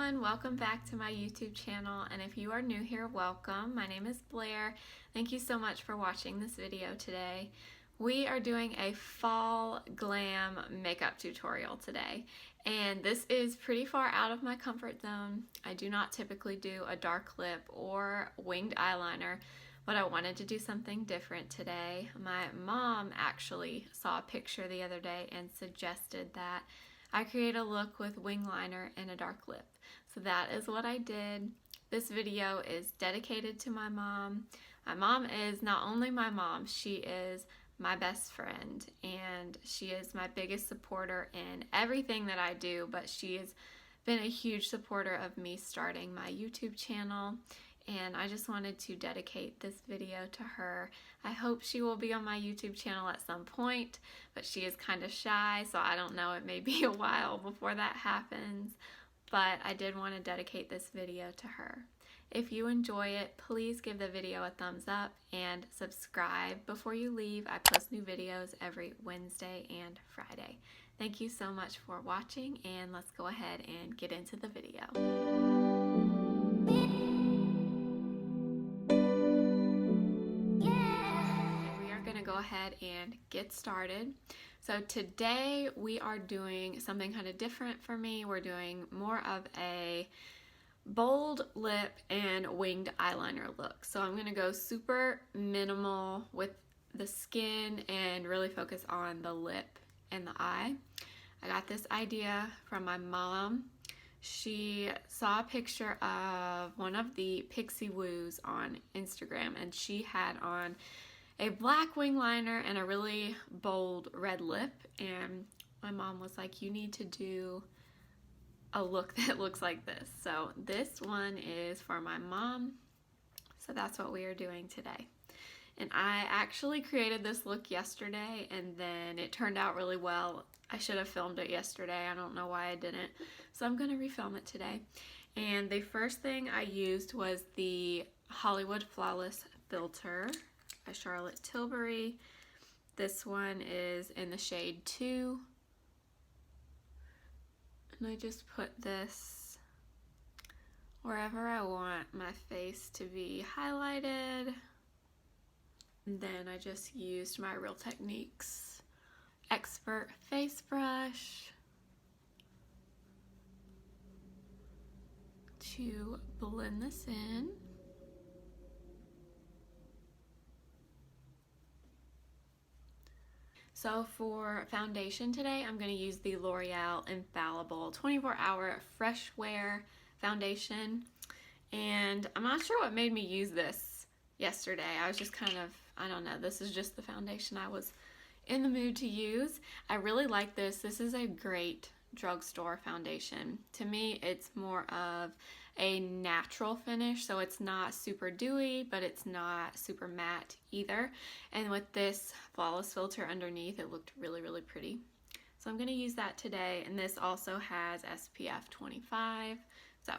everyone, welcome back to my YouTube channel, and if you are new here, welcome. My name is Blair. Thank you so much for watching this video today. We are doing a fall glam makeup tutorial today, and this is pretty far out of my comfort zone. I do not typically do a dark lip or winged eyeliner, but I wanted to do something different today. My mom actually saw a picture the other day and suggested that I create a look with wing liner and a dark lip. So that is what I did. This video is dedicated to my mom. My mom is not only my mom, she is my best friend, and she is my biggest supporter in everything that I do, but she has been a huge supporter of me starting my YouTube channel, and I just wanted to dedicate this video to her. I hope she will be on my YouTube channel at some point, but she is kind of shy, so I don't know, it may be a while before that happens, but I did want to dedicate this video to her. If you enjoy it, please give the video a thumbs up and subscribe before you leave. I post new videos every Wednesday and Friday. Thank you so much for watching, and let's go ahead and get into the video. Go ahead and get started. So today we are doing something kind of different for me. We're doing more of a bold lip and winged eyeliner look. So I'm going to go super minimal with the skin and really focus on the lip and the eye. I got this idea from my mom. She saw a picture of one of the Pixie Woos on Instagram, and she had on a black wing liner and a really bold red lip, and my mom was like, you need to do a look that looks like this. So this one is for my mom, so that's what we are doing today. And I actually created this look yesterday, and then it turned out really well. I should have filmed it yesterday. I don't know why I didn't, so I'm gonna refilm it today. And the first thing I used was the Hollywood Flawless filter by Charlotte Tilbury. This one is in the shade 2, and I just put this wherever I want my face to be highlighted, and then I just used my Real Techniques Expert Face Brush to blend this in. So for foundation today, I'm going to use the L'Oreal Infallible 24-Hour Fresh Wear Foundation. And I'm not sure what made me use this yesterday. I was just kind of, I don't know, this is just the foundation I was in the mood to use. I really like this. This is a great drugstore foundation. To me, it's more of a natural finish, so it's not super dewy, but it's not super matte either. And with this flawless filter underneath, it looked really, really pretty. So I'm going to use that today, and this also has SPF 25. So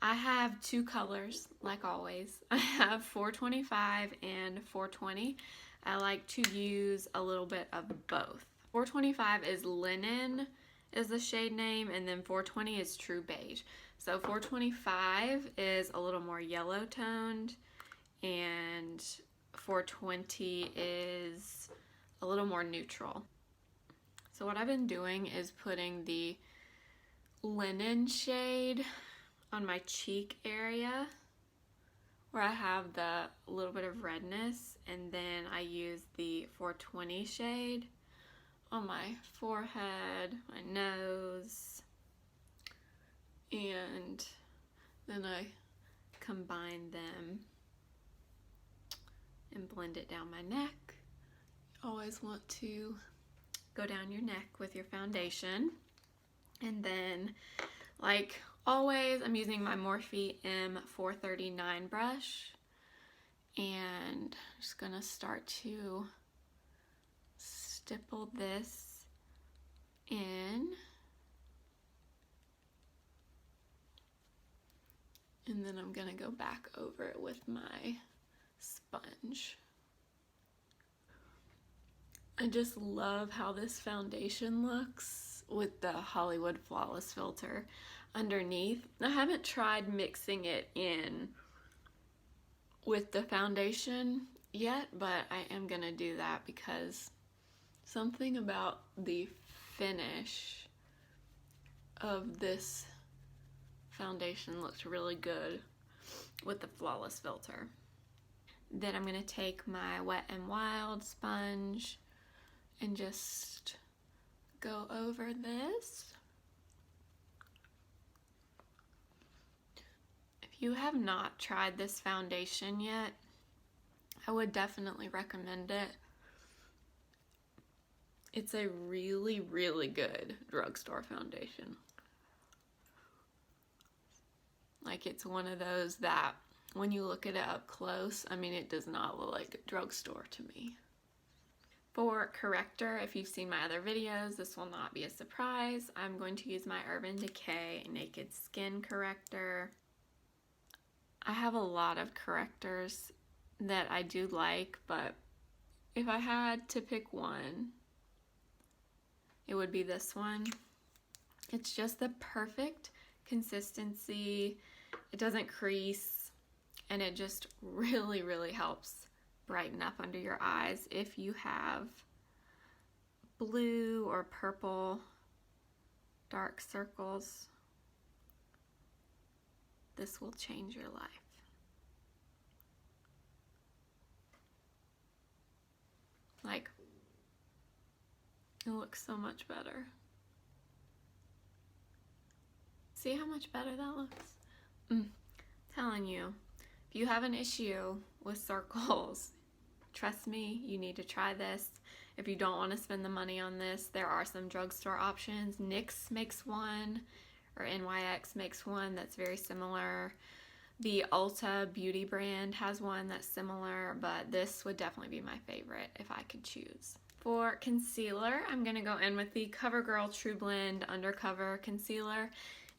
I have two colors, like always. I have 425 and 420. I like to use a little bit of both. 425 is Linen is the shade name, and then 420 is True Beige. So 425 is a little more yellow toned, and 420 is a little more neutral. So what I've been doing is putting the Linen shade on my cheek area where I have the little bit of redness, and then I use the 420 shade on my forehead, my nose, and then I combine them and blend it down my neck. You always want to go down your neck with your foundation. And then, like always, I'm using my Morphe M439 brush, and I'm just gonna start to stipple this in, and then I'm gonna go back over it with my sponge. I just love how this foundation looks with the Hollywood Flawless filter. underneath. I haven't tried mixing it in with the foundation yet, but I am gonna do that because something about the finish of this foundation looks really good with the Flawless filter. Then I'm gonna take my Wet n Wild sponge and just go over this. If you have not tried this foundation yet, I would definitely recommend it. It's a really, really good drugstore foundation. Like, it's one of those that when you look at it up close, I mean, it does not look like a drugstore to me. For corrector, if you've seen my other videos, this will not be a surprise. I'm going to use my Urban Decay Naked Skin Corrector. I have a lot of correctors that I do like, but if I had to pick one, it would be this one. It's just the perfect consistency. It doesn't crease, and it just really, really helps brighten up under your eyes. If you have blue or purple dark circles, this will change your life. Like, it looks so much better. See how much better that looks? Telling you, if you have an issue with circles, trust me, you need to try this. If you don't want to spend the money on this, there are some drugstore options. NYX makes one, or NYX makes one that's very similar. The Ulta Beauty brand has one that's similar, but this would definitely be my favorite if I could choose. For concealer, I'm going to go in with the Covergirl Trublend Undercover Concealer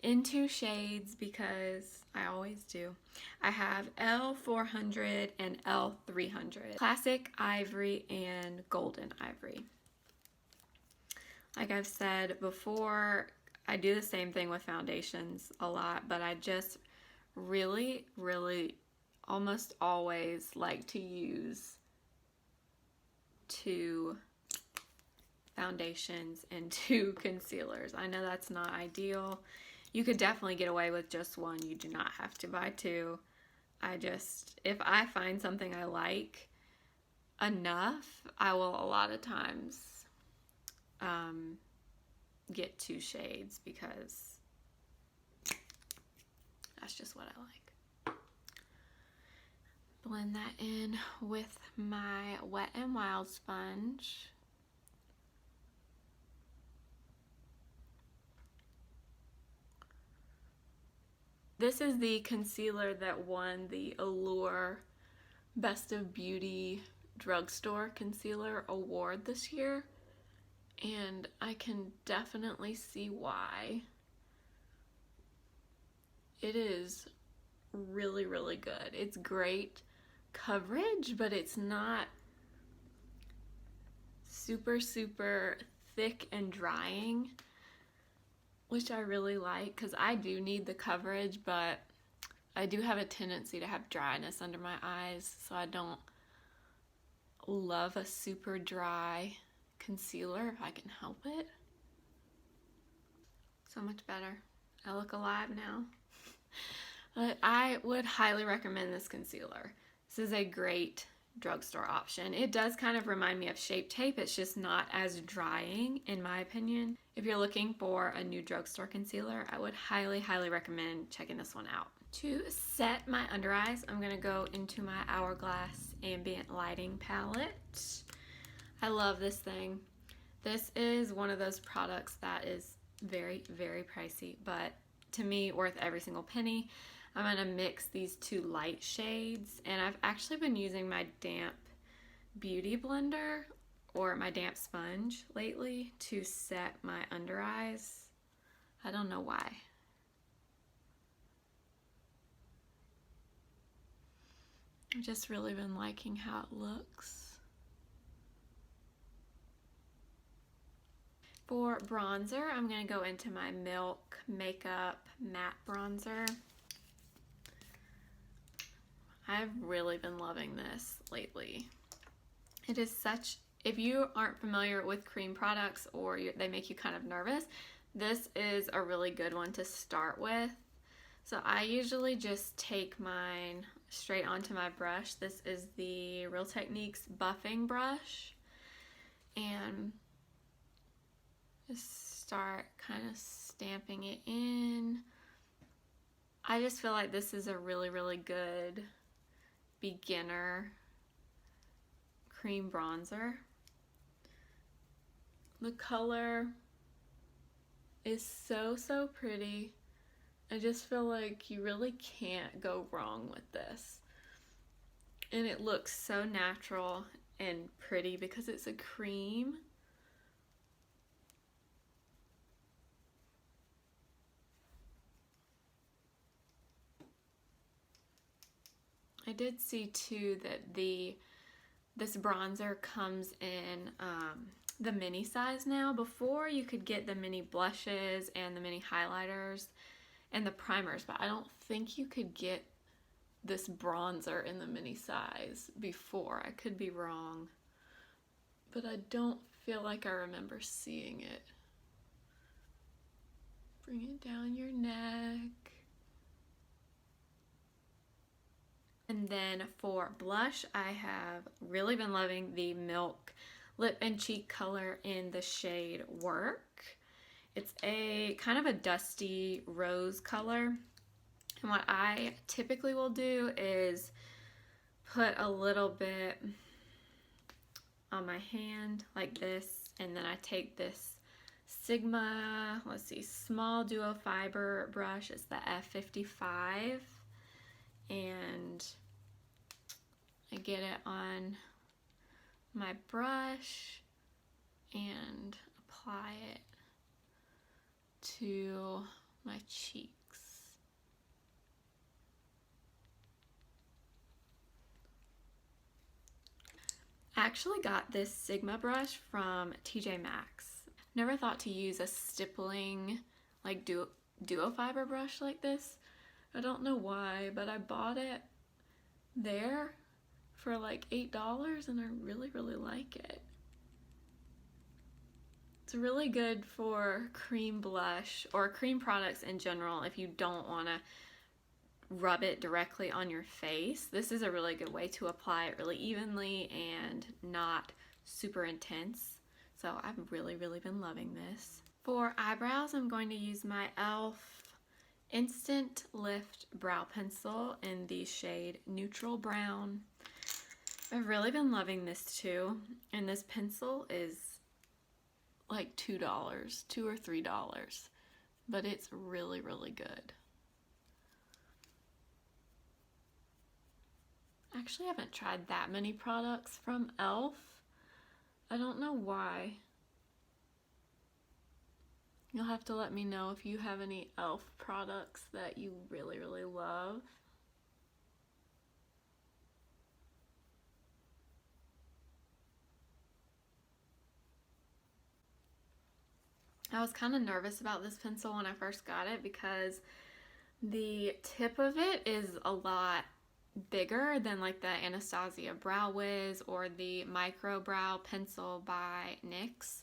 in 2 shades because I always do. I have L400 and L300. Classic Ivory and Golden Ivory. Like I've said before, I do the same thing with foundations a lot, but I just really, really almost always like to use 2 foundations and 2 concealers. I know that's not ideal. You could definitely get away with just 1. You do not have to buy 2. If I find something I like enough, I will a lot of times get 2 shades because that's just what I like. Blend that in with my Wet n Wild sponge. This is the concealer that won the Allure Best of Beauty Drugstore Concealer Award this year, and I can definitely see why. It is really, really good. It's great coverage, but it's not super, super thick and drying, which I really like because I do need the coverage, but I do have a tendency to have dryness under my eyes, so I don't love a super dry concealer if I can help it. So much better. I look alive now. But I would highly recommend this concealer. This is a great drugstore option. It does kind of remind me of Shape Tape. It's just not as drying, in my opinion. If you're looking for a new drugstore concealer, I would highly, highly recommend checking this one out. To set my under eyes, I'm going to go into my Hourglass Ambient Lighting Palette. I love this thing. This is one of those products that is very, very pricey, but to me, worth every single penny. I'm going to mix these 2 light shades, and I've actually been using my damp beauty blender or my damp sponge lately to set my under eyes. I don't know why. I've just really been liking how it looks. For bronzer, I'm going to go into my Milk Makeup Matte Bronzer. I've really been loving this lately. It is such, if you aren't familiar with cream products or they make you kind of nervous, this is a really good one to start with. So I usually just take mine straight onto my brush. This is the Real Techniques buffing brush. And just start kind of stamping it in. I just feel like this is a really, really good beginner cream bronzer. The color is so pretty. I just feel like you really can't go wrong with this. And it looks so natural and pretty because it's a cream. I did see too that this bronzer comes in the mini size now. Before you could get the mini blushes and the mini highlighters and the primers, but I don't think you could get this bronzer in the mini size before. I could be wrong, but I don't feel like I remember seeing it. Bring it down your neck. And then for blush, I have really been loving the Milk Lip and Cheek color in the shade Werk. It's a kind of a dusty rose color. And what I typically will do is put a little bit on my hand like this, and then I take this Sigma, let's see, small duo fiber brush. It's the F55. And I get it on my brush and apply it to my cheeks. I actually got this Sigma brush from TJ Maxx. Never thought to use a stippling like duo fiber brush like this. I don't know why, but I bought it there for like $8 and I really like it. It's really good for cream blush or cream products in general if you don't want to rub it directly on your face. This is a really good way to apply it really evenly and not super intense. So I've really been loving this. For eyebrows, I'm going to use my e.l.f. Instant Lift Brow Pencil in the shade Neutral Brown. I've really been loving this too, and this pencil is like $2 or $3, but it's really good. Actually, I haven't tried that many products from e.l.f. I don't know why. You'll have to let me know if you have any e.l.f. products that you really love. I was kind of nervous about this pencil when I first got it because the tip of it is a lot bigger than like the Anastasia Brow Wiz or the Micro Brow Pencil by NYX.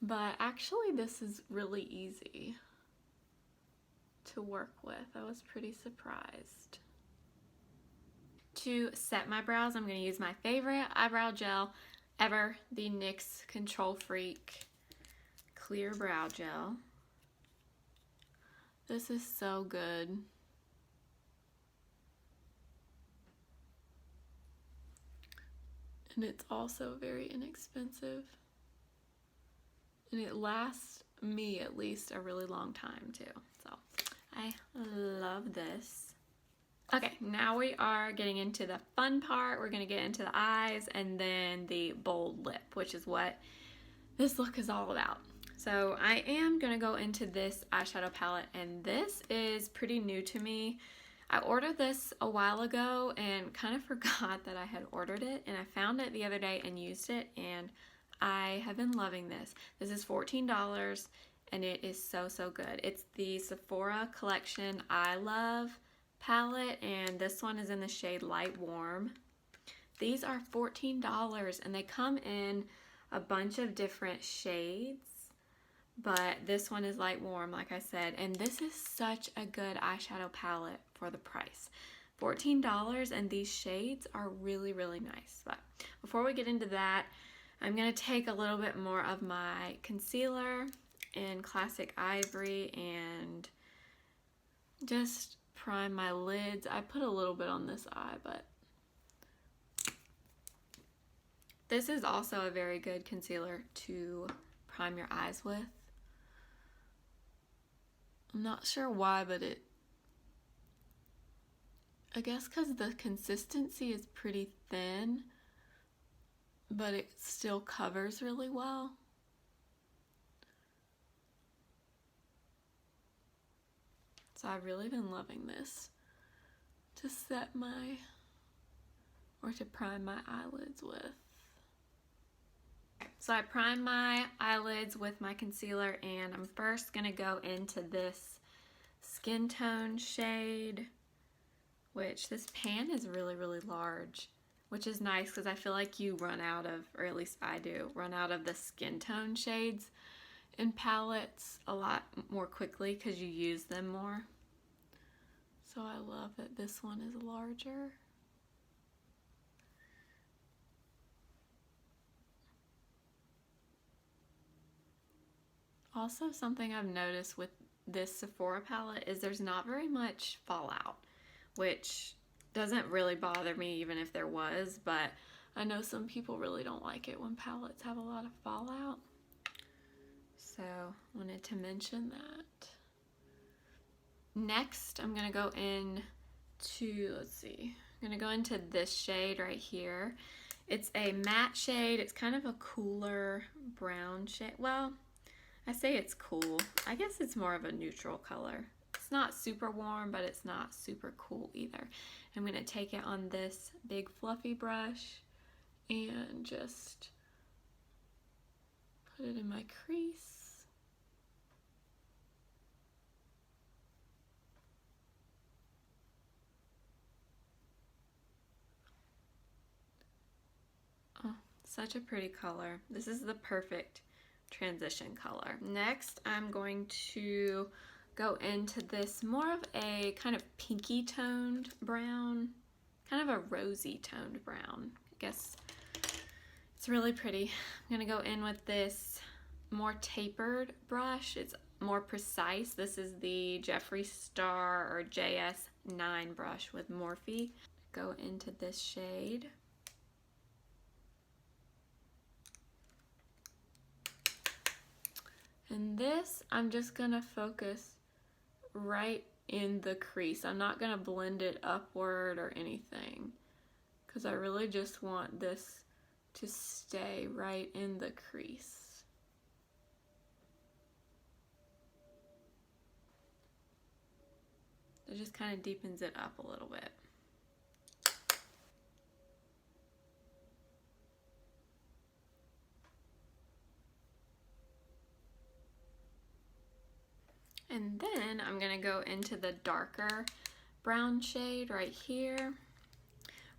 But actually this is really easy to work with. I was pretty surprised. To set my brows, I'm going to use my favorite eyebrow gel ever, the NYX Control Freak Clear Brow Gel. This is so good. And it's also very inexpensive. And it lasts me at least a really long time too. So I love this. Okay, now we are getting into the fun part. We're gonna get into the eyes and then the bold lip, which is what this look is all about. So I am gonna go into this eyeshadow palette, and this is pretty new to me. I ordered this a while ago and kind of forgot that I had ordered it, and I found it the other day and used it, and I have been loving this. This is $14 and it is so, so good. It's the Sephora Collection I Love palette, and this one is in the shade Light Warm. These are $14 and they come in a bunch of different shades, but this one is Light Warm, like I said, and this is such a good eyeshadow palette for the price. $14, and these shades are really, really nice. But before we get into that, I'm going to take a little bit more of my concealer in Classic Ivory and just prime my lids. I put a little bit on this eye, but this is also a very good concealer to prime your eyes with. I'm not sure why, but I guess because the consistency is pretty thin, but it still covers really well. So I've really been loving this to set or to prime my eyelids with. So I prime my eyelids with my concealer, and I'm first gonna go into this skin tone shade, which this pan is really, really large, which is nice because I feel like you run out of, or at least I do, run out of the skin tone shades in palettes a lot more quickly because you use them more. So I love that this one is larger. Also, something I've noticed with this Sephora palette is there's not very much fallout, which doesn't really bother me even if there was, but I know some people really don't like it when palettes have a lot of fallout. So, wanted to mention that. Next, I'm going to go into, let's see, I'm going to go into this shade right here. It's a matte shade. It's kind of a cooler brown shade. Well, I say it's cool. I guess it's more of a neutral color. It's not super warm, but it's not super cool either. I'm going to take it on this big fluffy brush and just put it in my crease. Oh, such a pretty color. This is the perfect transition color. Next, I'm going to go into this more of a kind of pinky toned brown, kind of a rosy toned brown. I guess it's really pretty. I'm gonna go in with this more tapered brush. It's more precise. This is the Jeffree Star or JS9 brush with Morphe. Go into this shade. And this, I'm just gonna focus right in the crease. I'm not gonna blend it upward or anything, because I really just want this to stay right in the crease. It just kind of deepens it up a little bit. And then I'm gonna go into the darker brown shade right here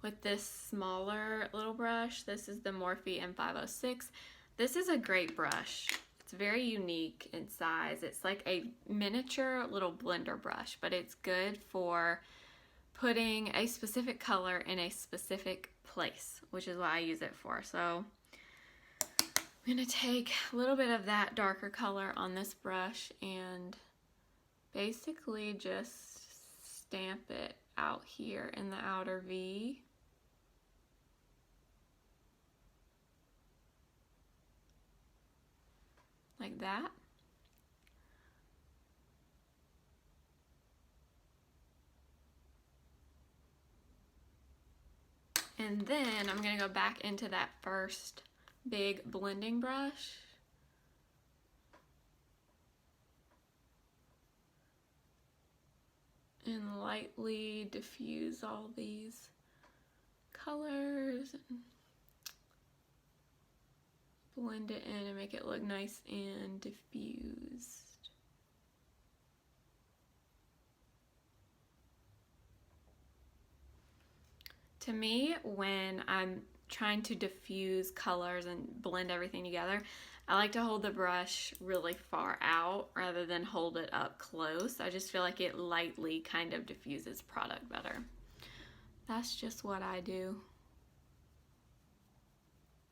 with this smaller little brush. This is the Morphe M506. This is a great brush. It's very unique in size. It's like a miniature little blender brush, but it's good for putting a specific color in a specific place, which is what I use it for. So I'm gonna take a little bit of that darker color on this brush and basically just stamp it out here in the outer V. Like that. And then I'm gonna go back into that first big blending brush. And lightly diffuse all these colors and blend it in and make it look nice and diffused. To me, when I'm trying to diffuse colors and blend everything together, I like to hold the brush really far out rather than hold it up close. I just feel like it lightly kind of diffuses product better. That's just what I do.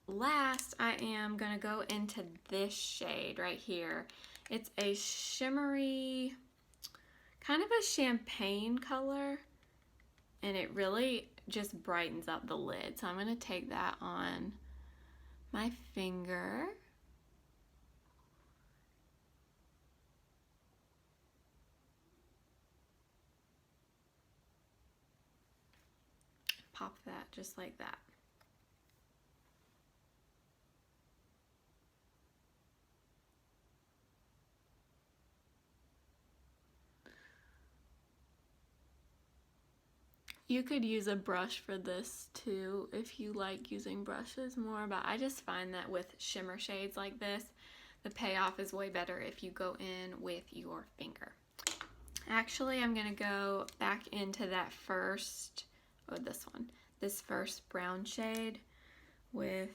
Last, I am gonna go into this shade right here. It's a shimmery, kind of a champagne color, and it really just brightens up the lid. So I'm gonna take that on my finger. Pop that just like that. You could use a brush for this too if you like using brushes more, but I just find that with shimmer shades like this, the payoff is way better if you go in with your finger. Actually, I'm gonna go back into that first, this first brown shade with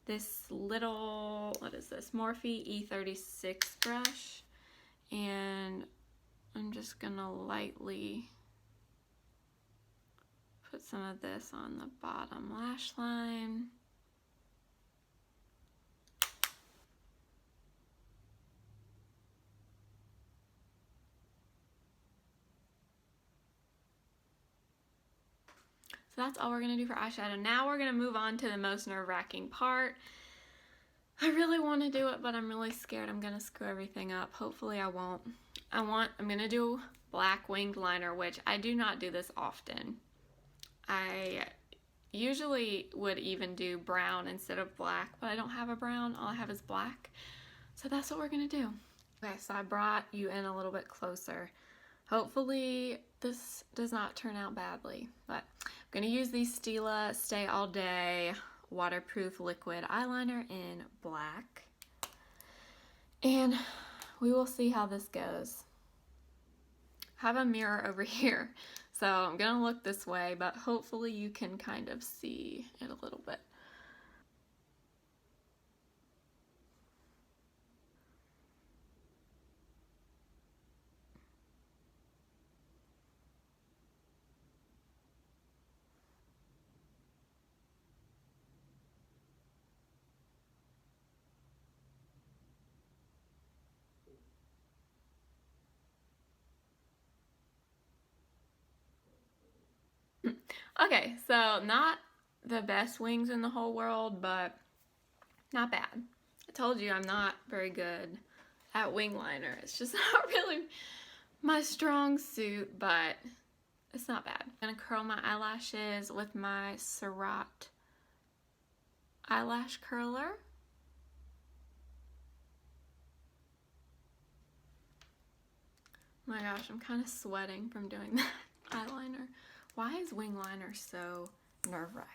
this little, what is this, Morphe E36 brush, and I'm just gonna lightly put some of this on the bottom lash line. So that's all we're gonna do for eyeshadow. Now we're gonna move on to the most nerve-wracking part. I really want to do it, but I'm really scared I'm gonna screw everything up. Hopefully I won't. I'm gonna do black winged liner, which I do not do this often. I usually would even do brown instead of black, but I don't have a brown. All I have is black. So that's what we're gonna do. Okay, so I brought you in a little bit closer. Hopefully this does not turn out badly, but I'm gonna use the Stila Stay All Day waterproof liquid eyeliner in black, and we will see how this goes. I have a mirror over here, so I'm gonna look this way, but hopefully you can kind of see it a little bit. Okay, so not the best wings in the whole world, but not bad. I told you I'm not very good at wing liner. It's just not really my strong suit, but it's not bad. I'm gonna curl my eyelashes with my Tarte eyelash curler. My gosh, I'm kind of sweating from doing that eyeliner. Why is wing liner so nerve-wracking?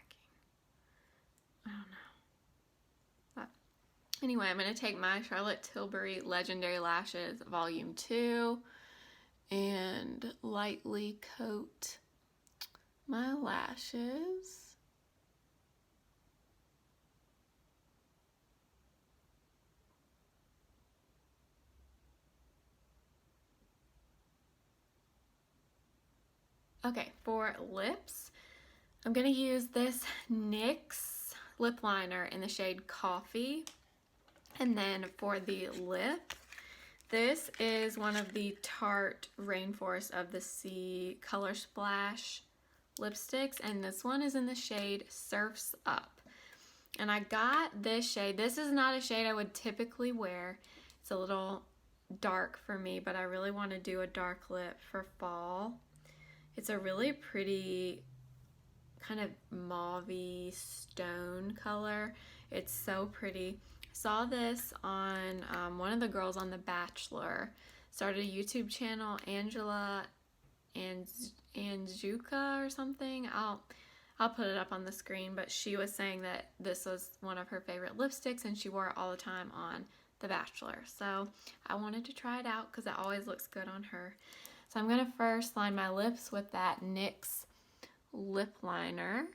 I don't know. But anyway, I'm going to take my Charlotte Tilbury Legendary Lashes Volume 2 and lightly coat my lashes. Okay, for lips, I'm going to use this NYX lip liner in the shade Coffee. And then for the lip, this is one of the Tarte Rainforest of the Sea Color Splash lipsticks, and this one is in the shade Surf's Up. And I got this shade. This is not a shade I would typically wear. It's a little dark for me, but I really want to do a dark lip for fall. It's a really pretty kind of mauve-y stone color. It's so pretty. I saw this on one of the girls on The Bachelor. Started a YouTube channel, Angela and Anjuka or something. I'll put it up on the screen, but she was saying that this was one of her favorite lipsticks and she wore it all the time on The Bachelor. So I wanted to try it out because it always looks good on her. So I'm going to first line my lips with that NYX lip liner.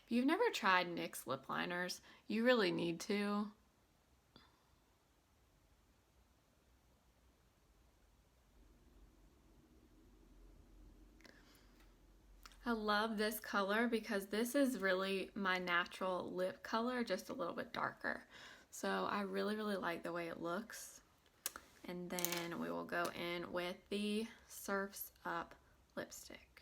If you've never tried NYX lip liners, you really need to. I love this color because this is really my natural lip color, just a little bit darker. So I really, really like the way it looks. And then we will go in with the Surf's Up lipstick.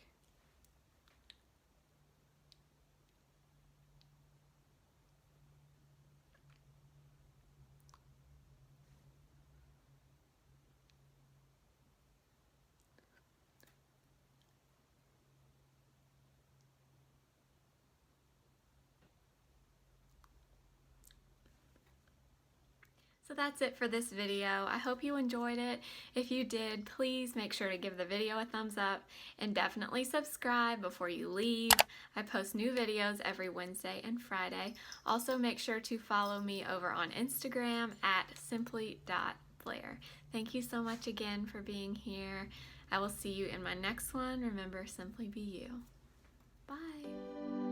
So that's it for this video. I hope you enjoyed it. If you did, please make sure to give the video a thumbs up and definitely subscribe before you leave. I post new videos every Wednesday and Friday. Also make sure to follow me over on Instagram at simply.blair. Thank you so much again for being here. I will see you in my next one. Remember, simply be you. Bye.